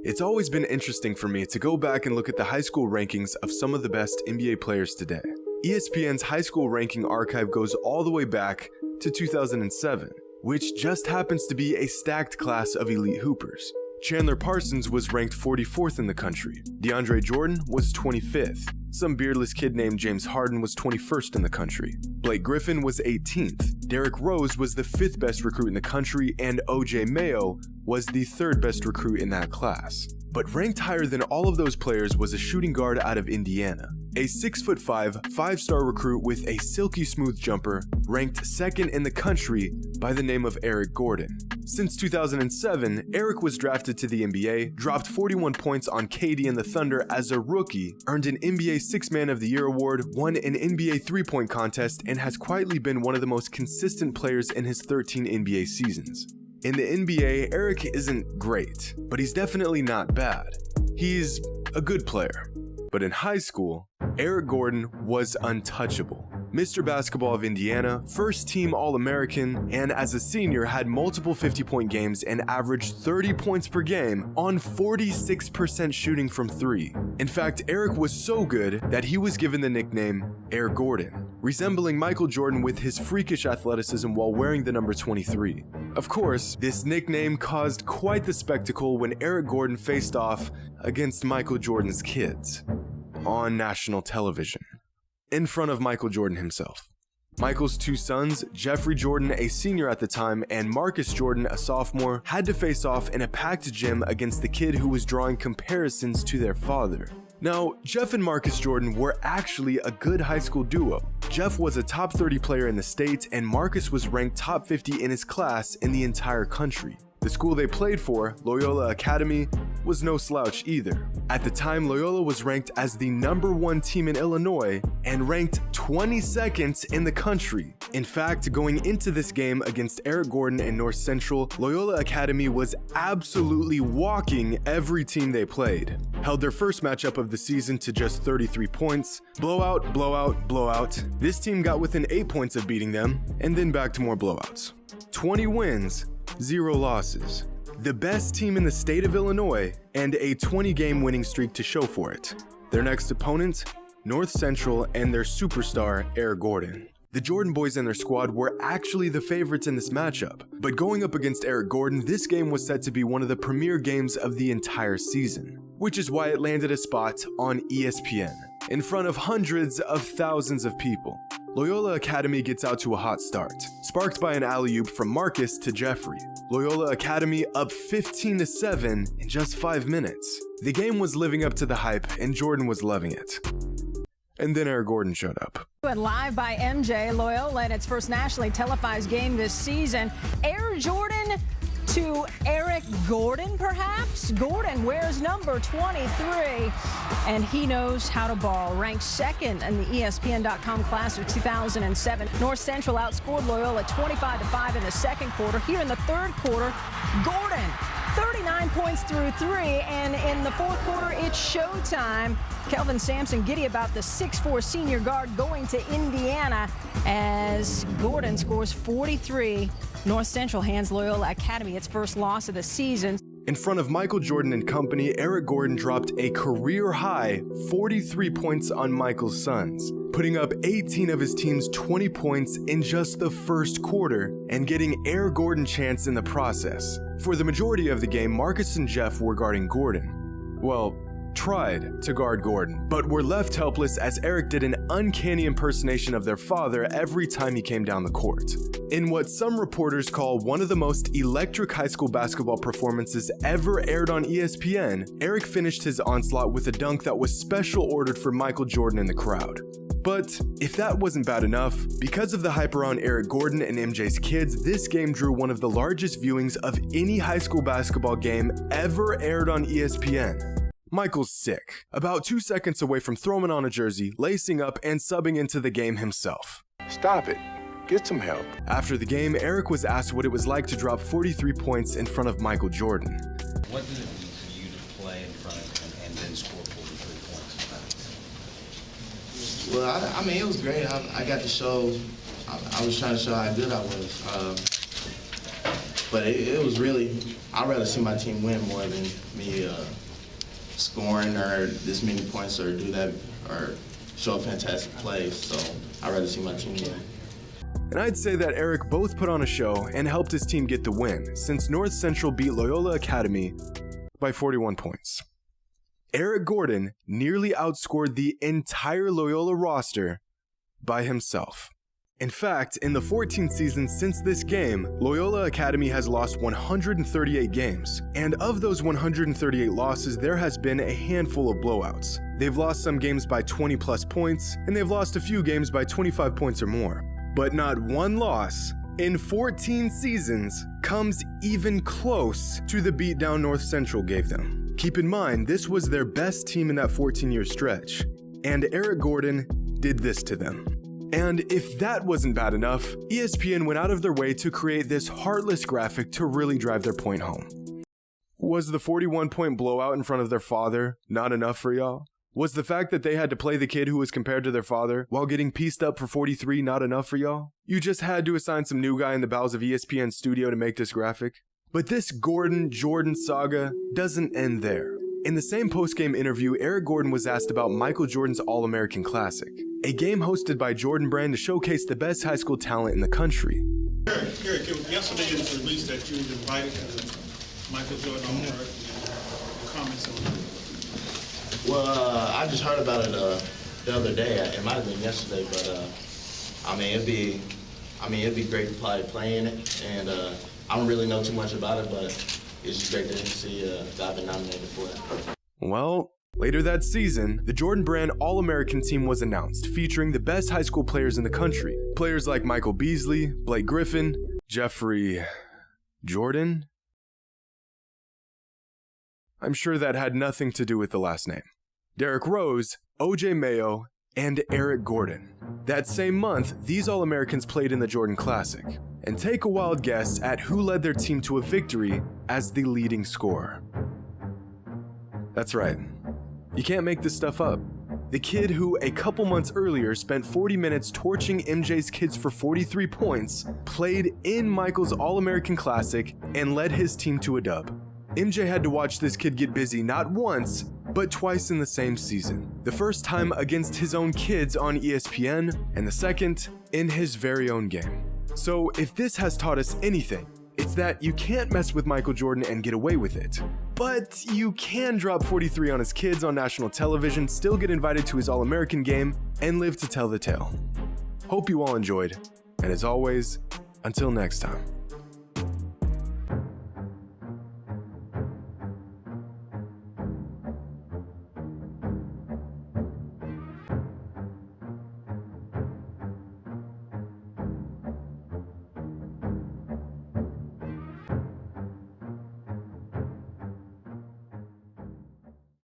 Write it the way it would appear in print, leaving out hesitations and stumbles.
It's always been interesting for me to go back and look at the high school rankings of some of the best NBA players today. ESPN's high school ranking archive goes all the way back to 2007, which just happens to be a stacked class of elite hoopers. Chandler Parsons was ranked 44th in the country. DeAndre Jordan was 25th. Some beardless kid named James Harden was 21st in the country. Blake Griffin was 18th. Derrick Rose was the 5th best recruit in the country, and OJ Mayo was the 3rd best recruit in that class. But ranked higher than all of those players was a shooting guard out of Indiana. A 6'5", 5-star recruit with a silky smooth jumper, ranked 2nd in the country by the name of Eric Gordon. Since 2007, Eric was drafted to the NBA, dropped 41 points on KD and the Thunder as a rookie, earned an NBA Sixth Man of the Year award, won an NBA three-point contest, and has quietly been one of the most consistent players in his 13 NBA seasons. In the NBA, Eric isn't great, but he's definitely not bad. He's a good player. But in high school, Eric Gordon was untouchable. Mr. Basketball of Indiana, first team All-American, and as a senior had multiple 50-point games and averaged 30 points per game on 46% shooting from 3. In fact, Eric was so good that he was given the nickname Air Gordon, resembling Michael Jordan with his freakish athleticism while wearing the number 23. Of course, this nickname caused quite the spectacle when Eric Gordon faced off against Michael Jordan's kids on national television, in front of Michael Jordan himself. Michael's two sons, Jeffrey Jordan, a senior at the time, and Marcus Jordan, a sophomore, had to face off in a packed gym against the kid who was drawing comparisons to their father. Now, Jeff and Marcus Jordan were actually a good high school duo. Jeff was a top 30 player in the state, and Marcus was ranked top 50 in his class in the entire country. The school they played for, Loyola Academy, was no slouch either. At the time, Loyola was ranked as the #1 team in Illinois and ranked 22nd in the country. In fact, going into this game against Eric Gordon and North Central, Loyola Academy was absolutely walking every team they played. Held their first matchup of the season to just 33 points. Blowout, blowout, blowout. This team got within 8 points of beating them, and then back to more blowouts. 20 wins, 0 losses. The best team in the state of Illinois, and a 20-game winning streak to show for it. Their next opponent, North Central and their superstar, Eric Gordon. The Jordan boys and their squad were actually the favorites in this matchup, but going up against Eric Gordon, this game was set to be one of the premier games of the entire season, which is why it landed a spot on ESPN, in front of hundreds of thousands of people. Loyola Academy gets out to a hot start, sparked by an alley-oop from Marcus to Jeffrey. Loyola Academy up 15-7 in just 5 minutes. The game was living up to the hype, and Jordan was loving it. And then Eric Gordon showed up. And live by MJ, Loyola in its first nationally televised game this season. Air Jordan to Eric Gordon, perhaps? Gordon wears number 23, and he knows how to ball. Ranked 2nd in the ESPN.com class of 2007. North Central outscored Loyola 25-5 in the second quarter. Here in the third quarter, Gordon, 39 points through 3, and in the fourth quarter, it's showtime. Kelvin Sampson giddy about the 6'4" senior guard going to Indiana as Gordon scores 43. North Central hands Loyola Academy its first loss of the season. In front of Michael Jordan and company, Eric Gordon dropped a career-high 43 points on Michael's Suns, putting up 18 of his team's 20 points in just the first quarter and getting Air Gordon chance in the process. For the majority of the game, Marcus and Jeff were guarding Gordon. Well, tried to guard Gordon, but were left helpless as Eric did an uncanny impersonation of their father every time he came down the court. In what some reporters call one of the most electric high school basketball performances ever aired on ESPN, Eric finished his onslaught with a dunk that was special ordered for Michael Jordan in the crowd. But if that wasn't bad enough, because of the hype around Eric Gordon and MJ's kids, this game drew one of the largest viewings of any high school basketball game ever aired on ESPN. Michael's sick, about 2 seconds away from throwing on a jersey, lacing up, and subbing into the game himself. Stop it. Get some help. After the game, Eric was asked what it was like to drop 43 points in front of Michael Jordan. What did it mean for you to play in front of him and then score 43 points? Well, I mean, it was great. I got to show, I was trying to show how good I was. But it was really, I'd rather see my team win more than me scoring or this many points or do that or show a fantastic play. So I'd rather see my team win. And I'd say that Eric both put on a show and helped his team get the win, since North Central beat Loyola Academy by 41 points. Eric Gordon nearly outscored the entire Loyola roster by himself. In fact, in the 14 seasons since this game, Loyola Academy has lost 138 games, and of those 138 losses, there has been a handful of blowouts. They've lost some games by 20 plus points, and they've lost a few games by 25 points or more. But not one loss in 14 seasons comes even close to the beatdown North Central gave them. Keep in mind, this was their best team in that 14-year stretch, and Eric Gordon did this to them. And if that wasn't bad enough, ESPN went out of their way to create this heartless graphic to really drive their point home. Was the 41-point blowout in front of their father not enough for y'all? Was the fact that they had to play the kid who was compared to their father while getting pieced up for 43 not enough for y'all? You just had to assign some new guy in the bowels of ESPN's studio to make this graphic? But this Gordon-Jordan saga doesn't end there. In the same post-game interview, Eric Gordon was asked about Michael Jordan's All-American Classic, a game hosted by Jordan Brand to showcase the best high school talent in the country. Eric, yesterday it was released that you were invited to the Michael Jordan All-American. Comments on that? Well, I just heard about it the other day. It might have been yesterday, but it'd be great to play in it. And I don't really know too much about it, but it's just great to see that I've been nominated for it. Well, later that season, the Jordan Brand All-American team was announced, featuring the best high school players in the country. Players like Michael Beasley, Blake Griffin, Jeffrey Jordan. I'm sure that had nothing to do with the last name. Derrick Rose, OJ Mayo, and Eric Gordon. That same month, these All-Americans played in the Jordan Classic. And take a wild guess at who led their team to a victory as the leading scorer. That's right. You can't make this stuff up. The kid who a couple months earlier spent 40 minutes torching MJ's kids for 43 points played in Michael's All-American Classic and led his team to a dub. MJ had to watch this kid get busy not once, but twice in the same season. The first time against his own kids on ESPN, and the second in his very own game. So if this has taught us anything, it's that you can't mess with Michael Jordan and get away with it. But you can drop 43 on his kids on national television, still get invited to his All-American game, and live to tell the tale. Hope you all enjoyed, and as always, until next time.